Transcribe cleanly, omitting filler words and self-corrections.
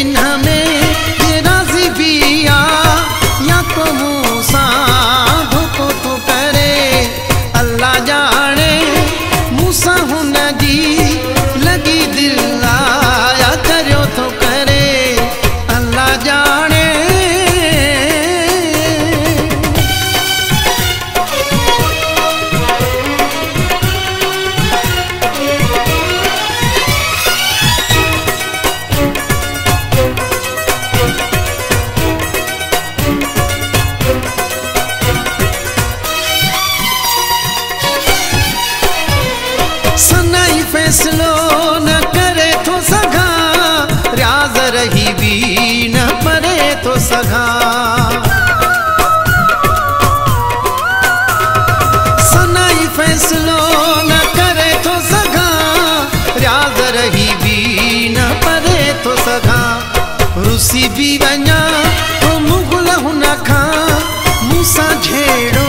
इन्ह में राज़ी बिया या को मूसा धोखो तो करे। अल्लाह जाने मूसा हुन जी लगी दिल आया करियो तो करे। अल्लाह जाने सनाई फैसलो न करे तो सघा, रियाज़ रही भी न परे तो सघा। सनाई फैसलो न करे तो सघा, रियाज़ रही भी न परे तो सघा। रुसी भी वञा तो मुग़ल हुन खां मूसा झेड़ो